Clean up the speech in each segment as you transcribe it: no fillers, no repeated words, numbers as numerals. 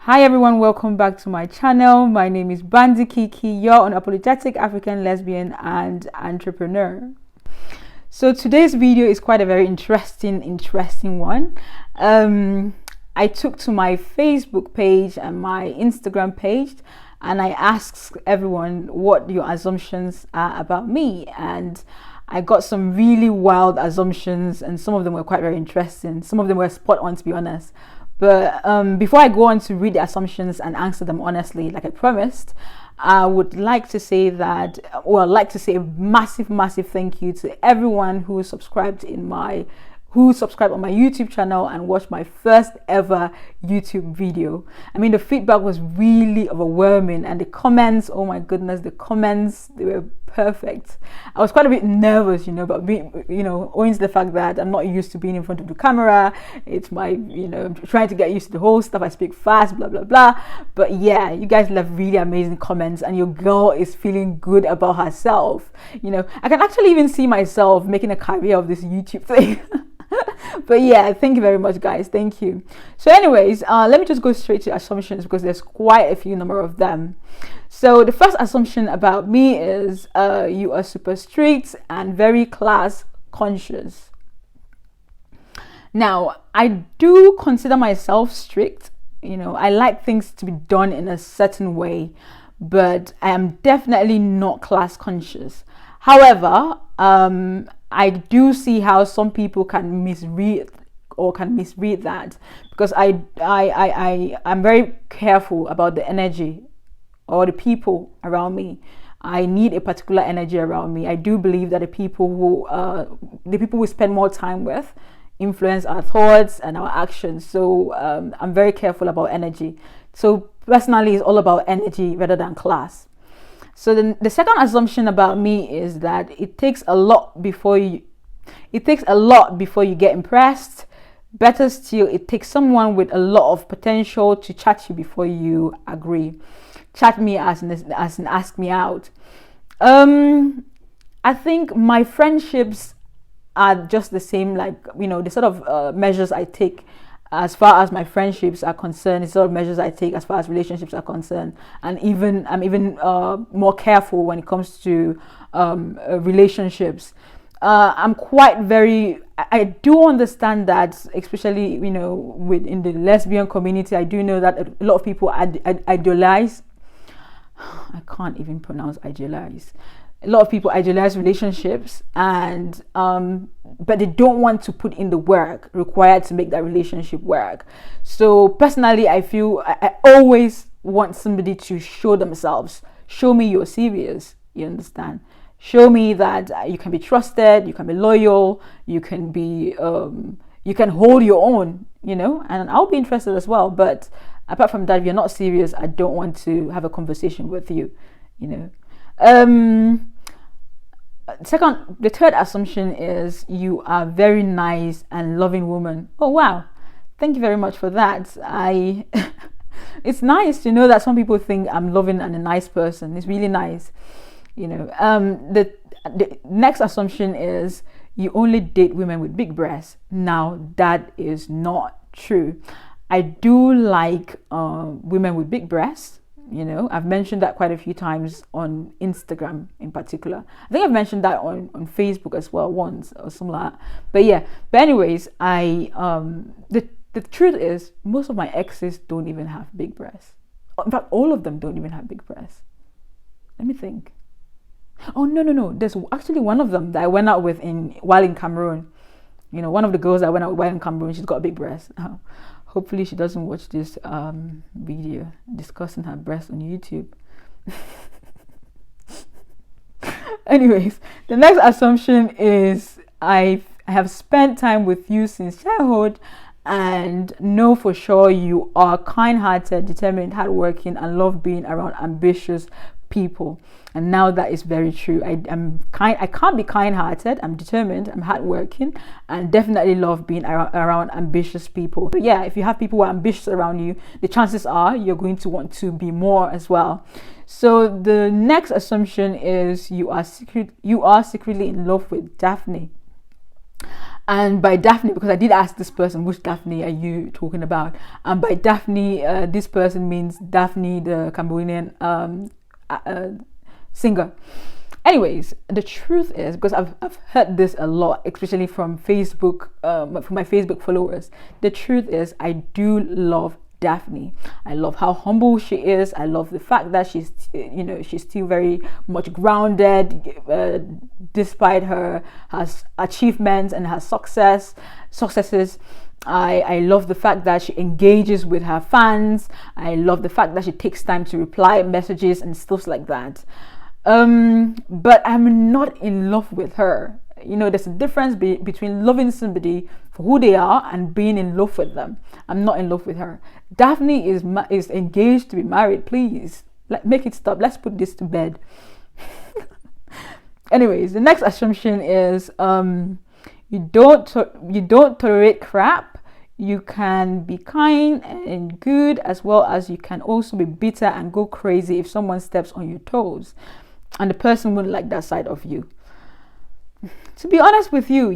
Hi everyone, welcome back to my channel. My name is Bandy Kiki, your unapologetic African lesbian and entrepreneur. So today's video is quite a very interesting one. I took to my Facebook page and my Instagram page and I asked everyone what your assumptions are about me, and I got some really wild assumptions, and some of them were quite very interesting. Some of them were spot on, to be honest. But before I go on to read the assumptions and answer them honestly, like I promised, I would like to say a massive thank you to everyone who subscribed on my YouTube channel and watched my first ever YouTube video. I mean, the feedback was really overwhelming, and the comments, oh my goodness, they were perfect. I was quite a bit nervous, but owing to the fact that I'm not used to being in front of the camera. It's my, I'm trying to get used to the whole stuff. I speak fast, blah, blah, blah. But yeah, you guys left really amazing comments, and your girl is feeling good about herself. I can actually even see myself making a career of this YouTube thing. But yeah, thank you very much, guys. Thank you. So anyways, let me just go straight to assumptions, because there's quite a few number of them. So the first assumption about me is you are super strict and very class conscious. Now, I do consider myself strict. I like things to be done in a certain way, but I am definitely not class conscious. However, I do see how some people can misread that, because I'm very careful about the energy or the people around me. I need a particular energy around me. I do believe that the people we spend more time with influence our thoughts and our actions. So I'm very careful about energy. So personally, it's all about energy rather than class. So the second assumption about me is that it takes a lot before you get impressed. Better still, it takes someone with a lot of potential to chat you before you agree. Chat me as in ask me out. I think my friendships are just the same, like, the sort of measures I take as far as my friendships are concerned, the sort of measures I take as far as relationships are concerned. And I'm even more careful when it comes to relationships. I'm quite very, I do understand that, especially, within the lesbian community, I do know that a lot of people idealize. I can't even pronounce idealize. A lot of people idealize relationships, and but they don't want to put in the work required to make that relationship work. So personally, I feel I always want somebody to show themselves. Show me you're serious. You understand? Show me that you can be trusted, you can be loyal, you can be you can hold your own, and I'll be interested as well. But apart from that, if you're not serious, I don't want to have a conversation with you. The third assumption is you are very nice and loving woman. Oh wow, thank you very much for that. It's nice to know that some people think I'm loving and a nice person. It's really nice. The next assumption is you only date women with big breasts. Now, that is not true. I do like women with big breasts. I've mentioned that quite a few times on Instagram in particular. I think I've mentioned that on Facebook as well once or something like that. But anyways, the truth is most of my exes don't even have big breasts. In fact, all of them don't even have big breasts. Let me think. Oh no, there's actually one of them that I went out with while in Cameroon. One of the girls that I went out with while in Cameroon, she's got a big breast. Hopefully she doesn't watch this video discussing her breast on YouTube. Anyways, the next assumption is I have spent time with you since childhood and know for sure you are kind-hearted, determined, hardworking, and love being around ambitious people. And now that is very true. I can't be kind-hearted. I'm determined. I'm hardworking, and definitely love being around ambitious people. But yeah, if you have people who are ambitious around you, the chances are you're going to want to be more as well. So the next assumption is you are secretly in love with Daphne. And by Daphne, because I did ask this person, which Daphne are you talking about? And by Daphne, this person means Daphne, the Cameroonian singer. Anyways, the truth is, because I've heard this a lot, especially from Facebook, from my Facebook followers. The truth is, I do love Daphne. I love how humble she is. I love the fact that she's still very much grounded, despite her achievements and her successes. I love the fact that she engages with her fans. I love the fact that she takes time to reply messages and stuff like that. But I'm not in love with her. There's a difference between loving somebody for who they are and being in love with them. I'm not in love with her. Daphne is engaged to be married. Please, make it stop. Let's put this to bed. Anyways, the next assumption is you don't tolerate crap. You can be kind and good, as well as you can also be bitter and go crazy if someone steps on your toes, and the person wouldn't like that side of you. To be honest with you,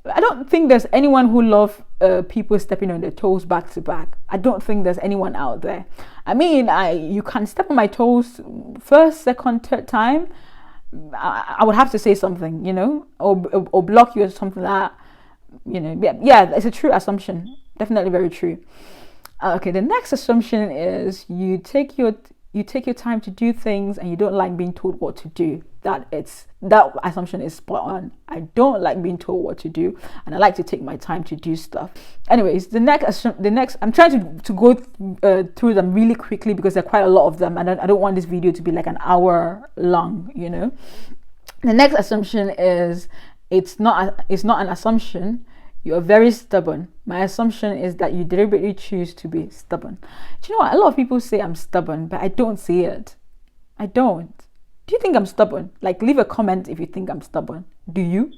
I don't think there's anyone who loves people stepping on their toes back to back. I don't think there's anyone out there. I mean, you can step on my toes first, second, third time. I would have to say something, or block you or something like that. Yeah, it's a true assumption. Definitely very true. Okay, the next assumption is you take your time to do things and you don't like being told what to do. That assumption is spot on. I don't like being told what to do, and I like to take my time to do stuff. Anyways, the next I'm trying to go through them really quickly because there are quite a lot of them, and I don't want this video to be like an hour long. The next assumption is it's not an assumption. You're very stubborn. My assumption is that you deliberately choose to be stubborn. Do you know what? A lot of people say I'm stubborn, but I don't see it. I don't. Do you think I'm stubborn? Like, leave a comment if you think I'm stubborn. Do you?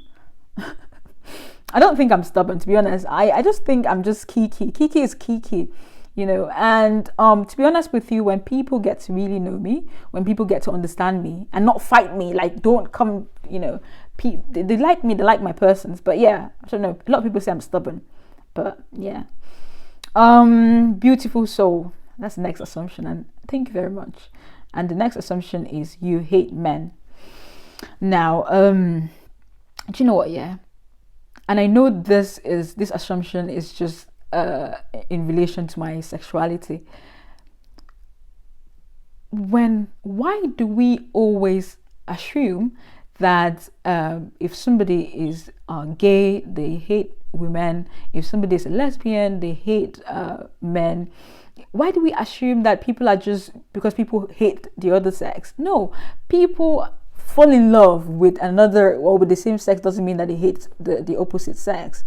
I don't think I'm stubborn, to be honest. I just think I'm just Kiki. Kiki is Kiki, and to be honest with you, when people get to really know me, when people get to understand me and not fight me, like, don't come, they like me, they like my persons. But yeah, I don't know, a lot of people say I'm stubborn, but yeah. Beautiful soul, that's the next assumption, and thank you very much. And the next assumption is you hate men. Now, do you know what? Yeah, and I know this assumption is just in relation to my sexuality. Why do we always assume that if somebody is gay, they hate women? If somebody is a lesbian, they hate men? Why do we assume that people are just because people hate the other sex? No, people fall in love with another or with the same sex doesn't mean that they hate the opposite sex.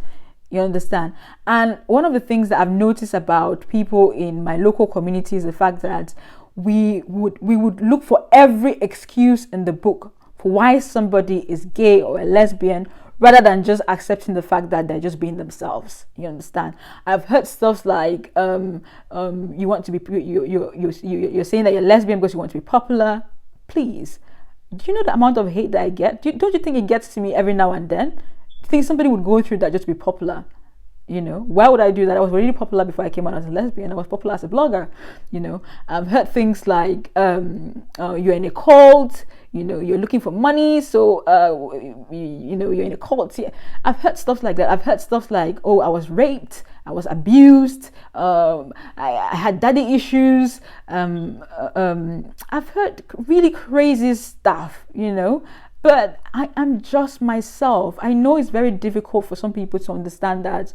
You understand? And one of the things that I've noticed about people in my local community is the fact that we would look for every excuse in the book for why somebody is gay or a lesbian, rather than just accepting the fact that they're just being themselves. You understand? I've heard stuff like you want to be you're saying that you're lesbian because you want to be popular. Please, do you know the amount of hate that I get? Don't you think it gets to me every now and then? Do you think somebody would go through that just to be popular? Why would I do that? I was really popular before I came out as a lesbian. I was popular as a blogger. I've heard things like you're in a cult. You're looking for money, so you're in a cult. Yeah. I've heard stuff like that. I've heard stuff like, oh, I was raped, I was abused, I had daddy issues. I've heard really crazy stuff, but I am just myself. I know it's very difficult for some people to understand that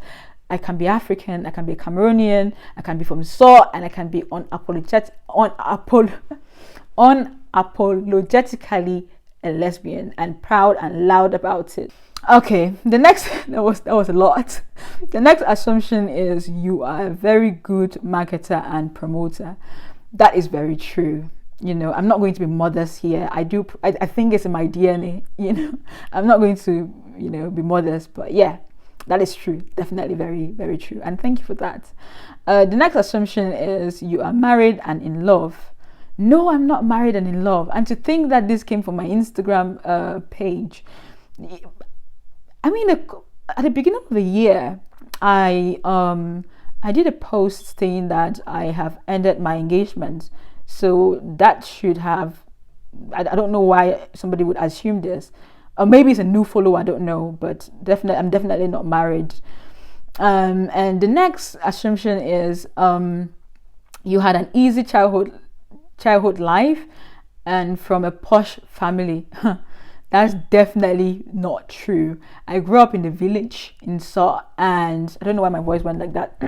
I can be African, I can be Cameroonian, I can be from SO, and I can be unapologetically a lesbian and proud and loud about it. Okay, the next that was a lot. The next assumption is you are a very good marketer and promoter. That is very true. I'm not going to be modest here. I think it's in my DNA. I'm not going to be modest, but yeah, that is true. Definitely very, very true. And thank you for that. The next assumption is you are married and in love. No, I'm not married and in love. And to think that this came from my Instagram page, I mean, at the beginning of the year, I did a post saying that I have ended my engagement. So that should have, I don't know why somebody would assume this. Or maybe it's a new follower, I don't know, but definitely I'm definitely not married. And the next assumption is you had an easy childhood life and from a posh family. That's definitely not true. I grew up in the village in Saw, and I don't know why my voice went like that.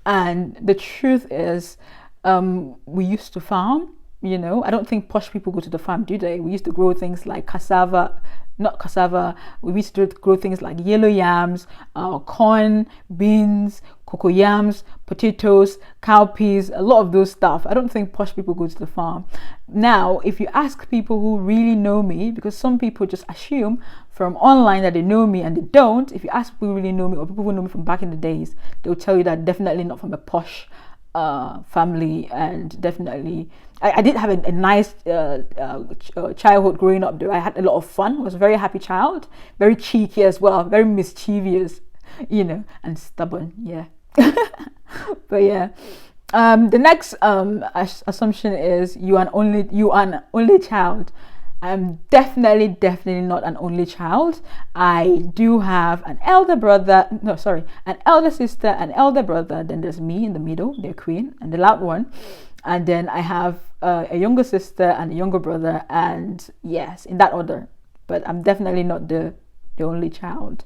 And the truth is, we used to farm. I don't think posh people go to the farm, do they? We used to grow things like cassava, not cassava. We used to grow things like yellow yams, corn, beans, cocoyams, potatoes, cowpeas, a lot of those stuff. I don't think posh people go to the farm. Now, if you ask people who really know me, because some people just assume from online that they know me and they don't. If you ask people who really know me or people who know me from back in the days, they'll tell you that definitely not from a posh family, and definitely I did have a nice childhood growing up there. I had a lot of fun. I was a very happy child, very cheeky as well, very mischievous, and stubborn. Yeah. But yeah, the next assumption is you are an only child. I'm definitely not an only child. I do have an elder sister, an elder brother. Then there's me in the middle, the queen and the loud one. And then I have a younger sister and a younger brother. And yes, in that order. But I'm definitely not the only child.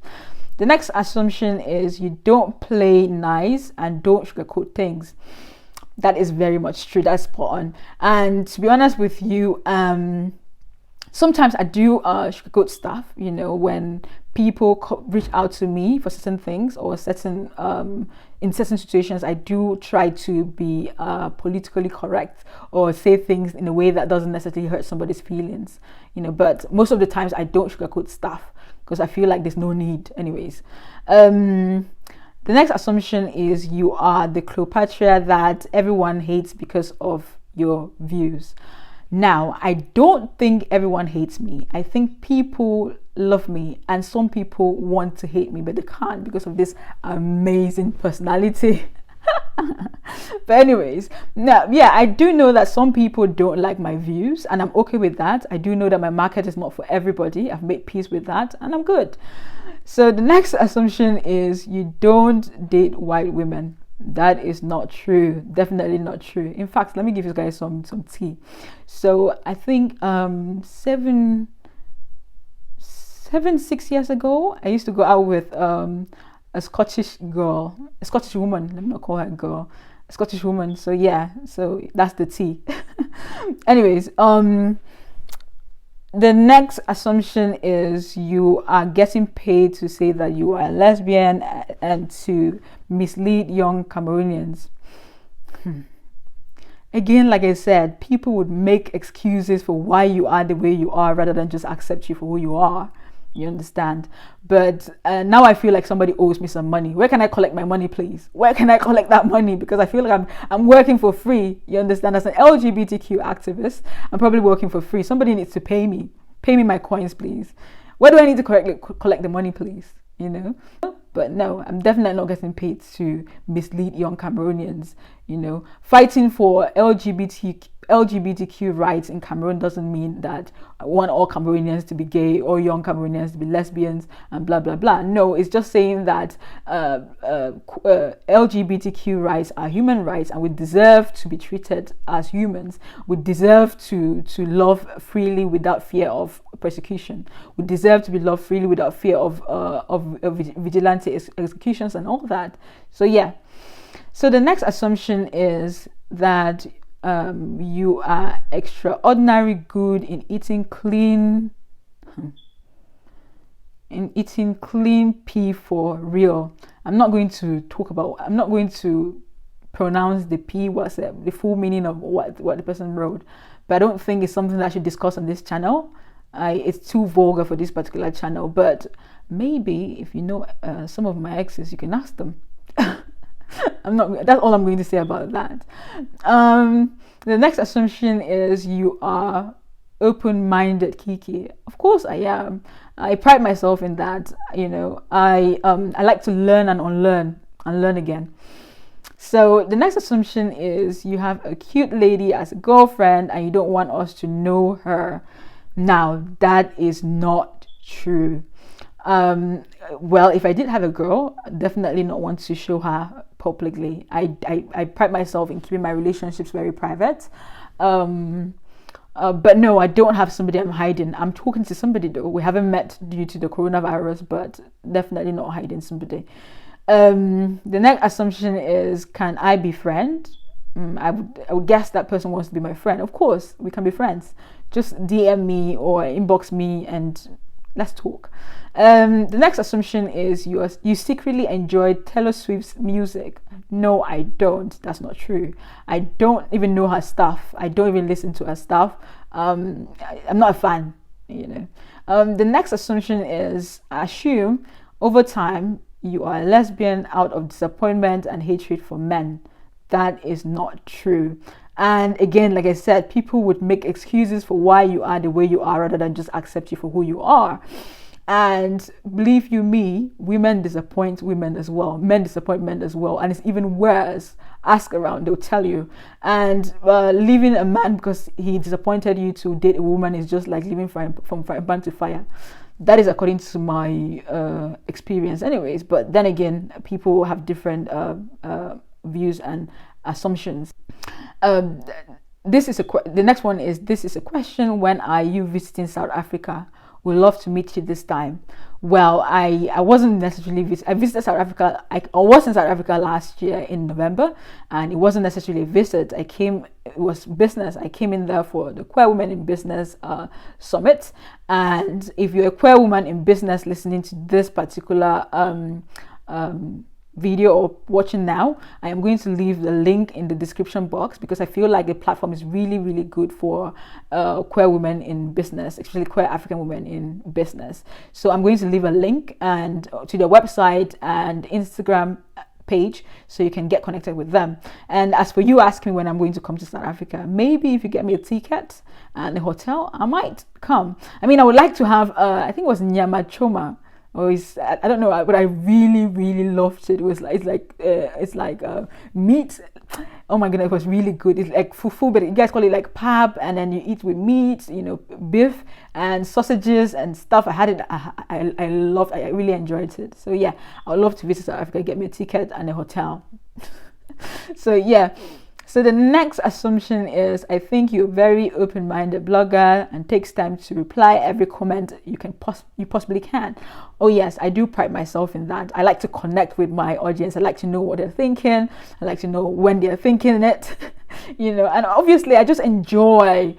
The next assumption is you don't play nice and don't sugarcoat things. That is very much true. That's spot on. And to be honest with you, sometimes I do sugarcoat stuff, when people reach out to me for certain things or in certain situations. I do try to be politically correct or say things in a way that doesn't necessarily hurt somebody's feelings, but most of the times I don't sugarcoat stuff because I feel like there's no need anyways. The next assumption is you are the Cleopatra that everyone hates because of your views. Now, I don't think everyone hates me. I think people love me and some people want to hate me, but they can't because of this amazing personality. But anyways, now, yeah, I do know that some people don't like my views and I'm okay with that. I do know that my market is not for everybody. I've made peace with that and I'm good. So the next assumption is you don't date white women. That is not true. Definitely not true. In fact, let me give you guys some tea. So I think 6 years ago, I used to go out with a Scottish woman. Let me not call her a girl. A Scottish woman. So yeah, so that's the tea. Anyways, the next assumption is you are getting paid to say that you are a lesbian and to mislead young Cameroonians. Again, like I said, people would make excuses for why you are the way you are rather than just accept you for who you are. You understand? But now I feel like somebody owes me some money. Where can I collect my money, please? Where can I collect that money? Because I feel like I'm working for free. You understand? As an LGBTQ activist, I'm probably working for free. Somebody needs to pay me. Pay me my coins, please. Where do I need to collect the money, please? But no, I'm definitely not getting paid to mislead young Cameroonians. Fighting for LGBTQ rights in Cameroon doesn't mean that I want all Cameroonians to be gay or young Cameroonians to be lesbians and blah blah blah. No, it's just saying that LGBTQ rights are human rights and we deserve to be treated as humans. We deserve to love freely without fear of persecution. We deserve to be loved freely without fear of vigilante executions and all that. So yeah. So the next assumption is that you are extraordinary good in eating clean pea for real. I'm not going to pronounce the P, what's the full meaning of what the person wrote, but I don't think it's something that I should discuss on this channel. It's too vulgar for this particular channel, but maybe if you know some of my exes, you can ask them. That's all I'm going to say about that. The next assumption is you are open-minded Kiki. Of course I am. I pride myself in that. I like to learn and unlearn and learn again. So the next assumption is you have a cute lady as a girlfriend and you don't want us to know her. Now, that is not true. Well, if I did have a girl, I'd definitely not want to show her publicly. I pride myself in keeping my relationships very private. But no, I don't have somebody I'm hiding. I'm talking to somebody though. We haven't met due to the coronavirus, but definitely not hiding somebody. The next assumption is, can I be friend? I would guess that person wants to be my friend. Of course, we can be friends. Just DM me or inbox me and let's talk. The next assumption is you secretly enjoy Taylor Swift's music. No, I don't. That's not true. I don't even know her stuff. I don't even listen to her stuff. I'm not a fan, The next assumption is, I assume over time you are a lesbian out of disappointment and hatred for men. That is not true. And again, like I said, people would make excuses for why you are the way you are rather than just accept you for who you are. And believe you me, women disappoint women as well. Men disappoint men as well. And it's even worse. Ask around, they'll tell you. And leaving a man because he disappointed you to date a woman is just like leaving from frying pan to fire. That is according to my experience anyways. But then again, people have different views and assumptions. The next one is, this is a question: when are you visiting South Africa? We'd love to meet you this time. Well, I wasn't necessarily I visited South Africa. I was in South Africa last year in November, and it wasn't necessarily a visit. It was business. I came in there for the Queer Women in Business Summit. And if you're a queer woman in business listening to this particular video or watching now, I am going to leave the link in the description box because I feel like the platform is really, really good for queer women in business, especially queer African women in business. So I'm going to leave a link and to their website and Instagram page so you can get connected with them. And as for you asking me when I'm going to come to South Africa, maybe if you get me a ticket and a hotel, I might come. I mean, I would like to have I think it was Nyama Choma. I don't know, but I really, really loved it. It was it's like meat. Oh my goodness, it was really good. It's like fufu, but you guys call it like pap, and then you eat with meat, beef and sausages and stuff. I had it. I loved. I really enjoyed it. So yeah, I would love to visit South Africa, get me a ticket and a hotel. So yeah. So the next assumption is, I think you're a very open-minded blogger and takes time to reply every comment you possibly can. Oh yes, I do pride myself in that. I like to connect with my audience. I like to know what they're thinking. I like to know when they're thinking it. And obviously I just enjoy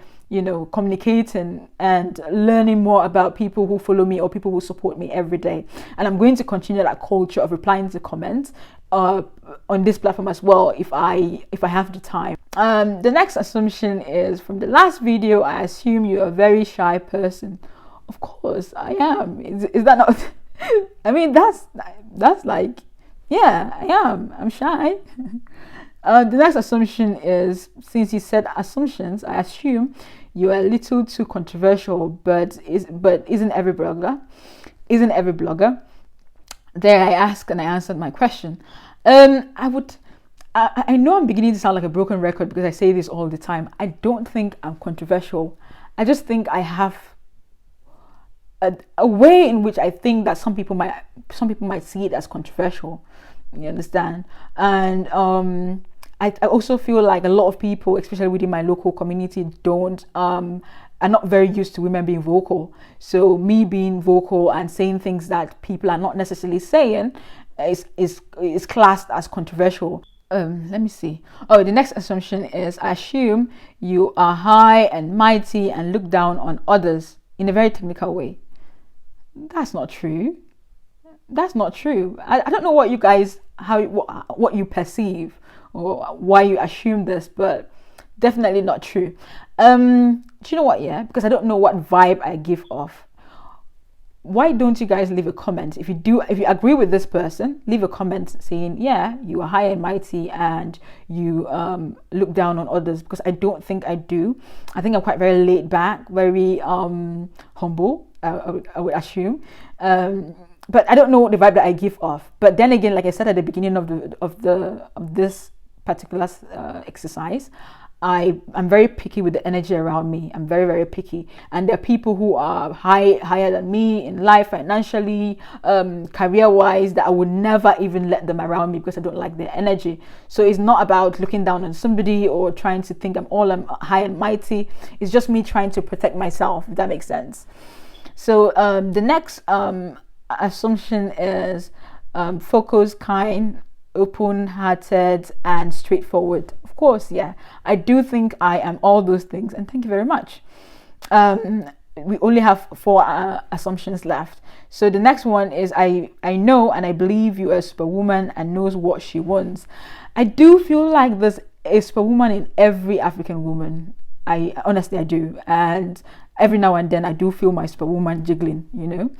communicating and learning more about people who follow me or people who support me every day. And I'm going to continue that culture of replying to comments on this platform as well if I have the time. The next assumption is, from the last video, I assume you're a very shy person. Of course I am. Is that not? I mean, that's like, yeah, I am. I'm shy. The next assumption is, since you said assumptions, I assume you're a little too controversial, but isn't every blogger? There I asked and I answered my question. I know I'm beginning to sound like a broken record because I say this all the time. I don't think I'm controversial. I just think I have a way in which I think that some people might see it as controversial. You understand? And I also feel like a lot of people, especially within my local community, are not very used to women being vocal. So me being vocal and saying things that people are not necessarily saying is classed as controversial. Let me see. Oh, the next assumption is, I assume you are high and mighty and look down on others in a very technical way. That's not true. I don't know what you guys, what you perceive or why you assume this, but definitely not true. Do you know what? Yeah, because I don't know what vibe I give off. why don't you guys leave a comment? If you agree with this person, leave a comment saying, yeah, you are high and mighty and you look down on others, because I don't think I do. I think I'm quite very laid back, very humble, I would assume. But I don't know the vibe that I give off. But then again, like I said at the beginning of this particular exercise, I'm very picky with the energy around me. I'm very, very picky. And there are people who are higher than me in life, financially, career-wise, that I would never even let them around me because I don't like their energy. So it's not about looking down on somebody or trying to think I'm high and mighty. It's just me trying to protect myself, if that makes sense. So the next assumption is focused, kind, open-hearted, and straightforward. Of course, yeah, I do think I am all those things, and thank you very much. We only have 4 assumptions left. So the next one is I know and I believe you are a superwoman and knows what she wants. I do feel like there's a superwoman in every African woman. I honestly, I do. And every now and then I do feel my superwoman jiggling, you know.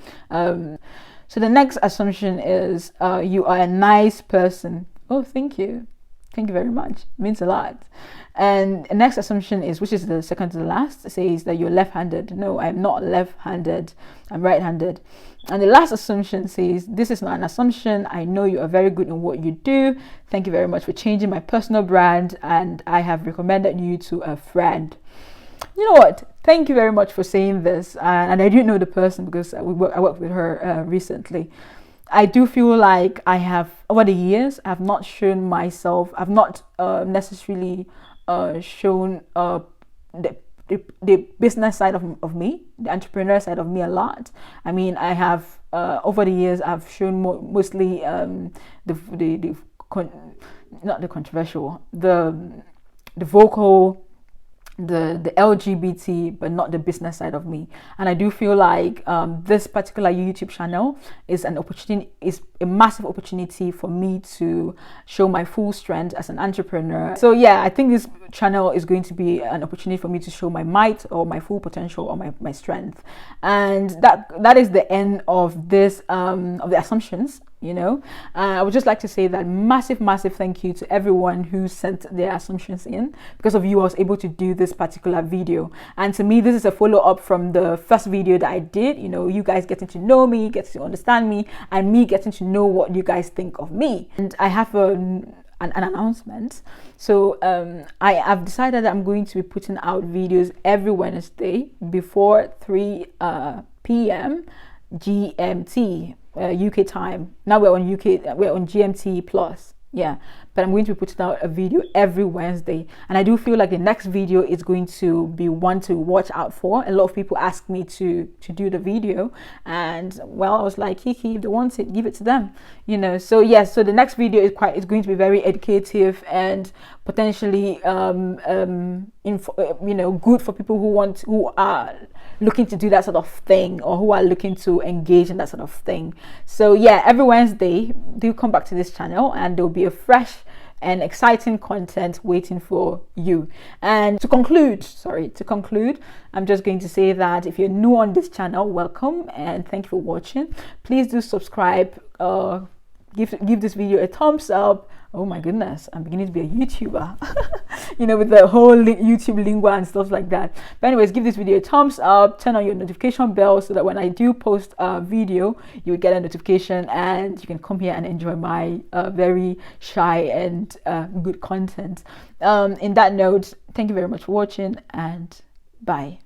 So the next assumption is you are a nice person. Oh, thank you. Thank you very much. It means a lot. And the next assumption is, which is the second to the last, says that you're left-handed. No, I'm not left-handed. I'm right-handed. And the last assumption says, this is not an assumption. I know you are very good in what you do. Thank you very much for changing my personal brand, and I have recommended you to a friend. You know what? Thank you very much for saying this. And I do know the person because I worked with her recently. I do feel like I have, over the years, I have not shown myself, I've not necessarily shown the business side of me, the entrepreneur side of me a lot. I mean, I have, over the years, I've shown mostly not the controversial, the vocal, the LGBT, but not the business side of me. And I do feel like this particular YouTube channel is an opportunity, is a massive opportunity for me to show my full strength as an entrepreneur. So yeah, I think this channel is going to be an opportunity for me to show my might or my full potential or my strength. And that is the end of this of the assumptions. You know, I would just like to say that massive thank you to everyone who sent their assumptions in. Because of you, I was able to do this particular video. And to me, this is a follow-up from the first video that I did. You know, you guys getting to know me, getting to understand me, and me getting to know what you guys think of me. And I have an announcement. So I have decided that I'm going to be putting out videos every Wednesday before 3 p.m. GMT. UK time. Now we're on GMT plus, yeah, but I'm going to be putting out a video every Wednesday, and I do feel like the next video is going to be one to watch out for. A lot of people ask me to do the video, and well, I was like, Kiki, if they want it, give it to them, you know. So yes, so the next video is going to be very educative and potentially you know, good for people who are looking to do that sort of thing, or who are looking to engage in that sort of thing. So yeah, every Wednesday do come back to this channel, and there'll be a fresh and exciting content waiting for you. And to conclude, I'm just going to say that if you're new on this channel, welcome and thank you for watching. Please do subscribe, give this video a thumbs up. Oh my goodness, I'm beginning to be a YouTuber, you know, with the whole YouTube lingua and stuff like that. But anyways, give this video a thumbs up, turn on your notification bell so that when I do post a video, you will get a notification and you can come here and enjoy my very shy and good content. In that note, thank you very much for watching, and bye.